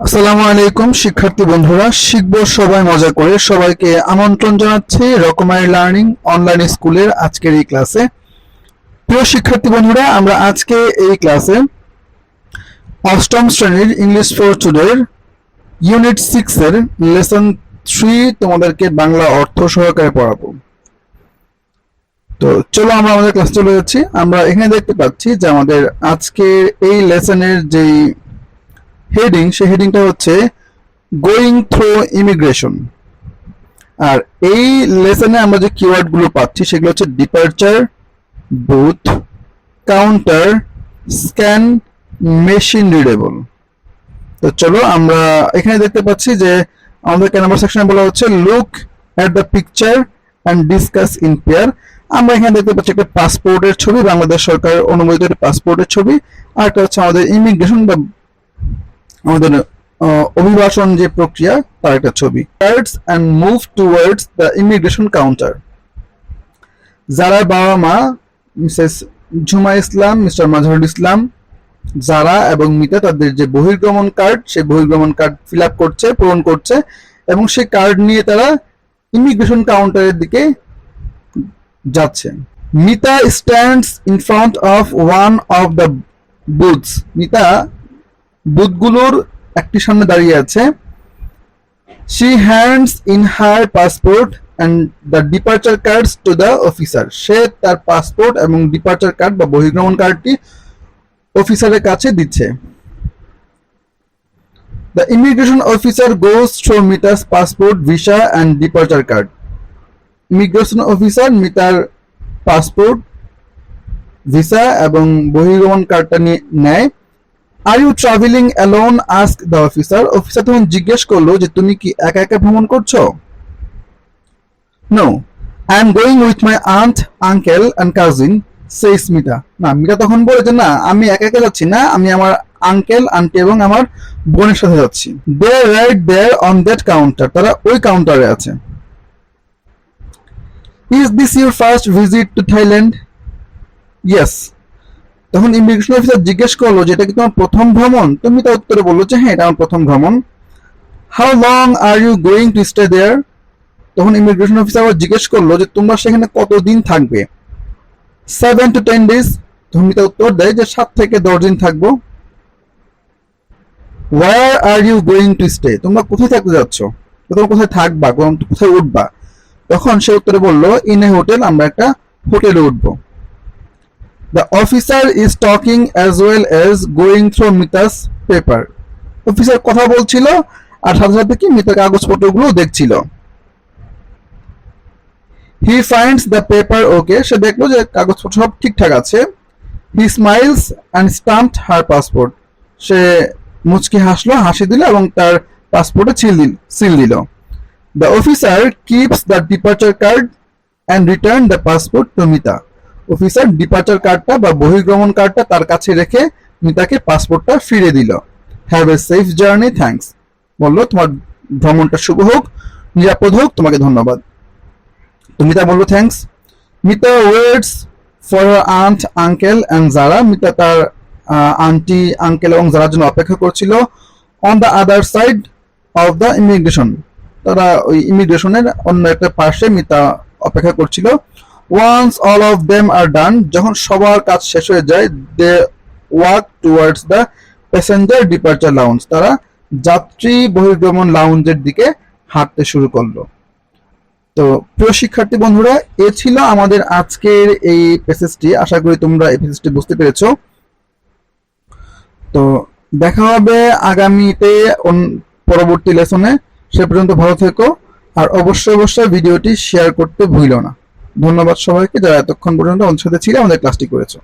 আসসালামু আলাইকুম শিক্ষার্থী বন্ধুরা, শিখবো সবাই মজা করে। সবাইকে আমন্ত্রণ জানাচ্ছি রকমারি লার্নিং অনলাইন স্কুলের আজকের এই ক্লাসে। প্রিয় শিক্ষার্থী বন্ধুরা, আমরা আজকে এই ক্লাসে অষ্টম শ্রেণীর ইংলিশ ফর টুডের ইউনিট 6 এর লেসন 3 তোমাদেরকে বাংলা অর্থ সহকারে পড়াবো। তো চলো আমরা আমাদের ক্লাস চলে যাচ্ছি। আমরা এখানে দেখতে পাচ্ছি যে আমাদের আজকের এই লেসনের যেই হেডিং, সেই হেডিংটা হচ্ছে গোয়িং থ্রু ইমিগ্রেশন। আর এই লেসনে আমরা যে কিওয়ার্ড গুলো পাচ্ছি সেগুলো হচ্ছে departure, booth, counter, scan, machine readable. তো চলো আমরা এখানে দেখতে পাচ্ছি যে আমাদের ক নাম্বার সেকশনে বলা হচ্ছে look at the picture and discuss in pair. আমরা এখানে দেখতে পাচ্ছি একটা পাসপোর্টের ছবি, বাংলাদেশ সরকার অনুমোদিত একটা পাসপোর্টের ছবি, আর একটা হচ্ছে আমাদের ইমিগ্রেশন বা আমাদের অভিবাসন যে প্রক্রিয়া তার একটা ছবি। Birds and move towards the immigration counter. যারা বাবা মা মিসেস ঝুমা ইসলাম, মিস্টার মাজহারুল ইসলাম, যারা এবং মিতা তাদের যে বহির্গমন কার্ড, সেই বহির্গমন কার্ড ফিল আপ করছে, পূরণ করছে, এবং সেই কার্ড নিয়ে তারা ইমিগ্রেশন কাউন্টারের দিকে যাচ্ছে। Mita stands in front of one of the booths. Mita বুথগুলোর একটি সামনে দাঁড়িয়ে আছে। She hands in her passport and the departure cards to the officer. সে তার পাসপোর্ট এবং ডিপারচার কার্ড বা বহির্গমন কার্ডটি অফিসারের কাছে দিচ্ছে। The immigration officer goes through Mita's passport, visa and departure card. Immigration officer মিতার পাসপোর্ট, ভিসা এবং বহির্গমন কার্ডটা নেয়। Are you traveling alone? Ask the officer. Officer তখন জিজ্ঞেস করলো যে তুমি কি একা একা ভ্রমণ করছো? No, I am going with my aunt, uncle and cousin, says Mita. না, মিতা তখন বলে যে না, আমি একা একা যাচ্ছি না, আমি আমার আঙ্কেল, আন্টি এবং আমার বোনের সাথে যাচ্ছি। They are right there on that counter. তারা ওই কাউন্টারে আছে। Is this your first visit to Thailand? Yes. তখন ইমিগ্রেশন অফিসার জিজ্ঞেস করলো যে এটা কি তোমার প্রথম ভ্রমণ? তুমি তার উত্তরে বললো যে হ্যাঁ, এটা আমার প্রথম ভ্রমণ। How long are you going to stay there? তখন ইমিগ্রেশন অফিসার আবার জিজ্ঞেস করলো যে তোমরা সেখানে কতদিন থাকবে? 7 to 10 days. তখন তার উত্তর দেয় যে 7 থেকে 10 দিন থাকবো। Where are you going to stay? তোমরা কোথায় থাকতে যাচ্ছ? তোমরা কোথায় থাকবা, কোথায় উঠবা? তখন সে উত্তরে বললো ইন এ হোটেল, আমরা একটা হোটেলে উঠবো। The officer is talking as well as going through Mita's paper. Officer কথা বলছিল আর সাথে সাথে কি মিতার কাগজপত্রগুলো দেখছিল। He finds the paper okay. সে দেখলো যে কাগজপত্র সব ঠিকঠাক আছে। He smiles and stamped her passport. সে মুচকি হাসলো, হাসি দিল এবং তার পাসপোর্টে সিল দিল। The officer keeps the departure card and return the passport to Mita. Officer departure কার্ডটা বা বহির্গমন কার্ডটা তার কাছে রেখে মিতাকে পাসপোর্টটা ফিরে দিল। Have a safe journey, thanks. বললো তোমার ভ্রমণটা শুভ হোক, নিরাপদ হোক, তোমাকে ধন্যবাদ। তো মিতা বললো thanks. Mita waits for her aunt, uncle and Zara. Mita তার আন্টি, আঙ্কেল এবং জারার জন্য অপেক্ষা করছিল। On the other side of the immigration. তারা ওই ইমিগ্রেশনের অন্য একটা পাশে মিতা অপেক্ষা করছিল। Once all of them are done, যখন সবার কাজ শেষ হয়ে যায়, they walk towards the passenger departure lounge. তারা যাত্রী বহির্গমন লাউঞ্জের দিকে হাঁটতে শুরু করলো। তো প্রিয় শিক্ষার্থী বন্ধুরা, এ ছিল আমাদের আজকের এই প্যাসেজটি। আশা করি তোমরা এই প্যাসেজটি বুঝতে পেরেছো। তো দেখা হবে আগামীতে পরবর্তী লেসনে। সে পর্যন্ত ভালো থেকো, আর অবশ্যই ভিডিওটি শেয়ার করতে ভুলো না। ধন্যবাদ সবাইকে যারা এতক্ষণ পর্যন্ত আমাদের সাথে ছিল, আমাদের ক্লাসটি করেছো।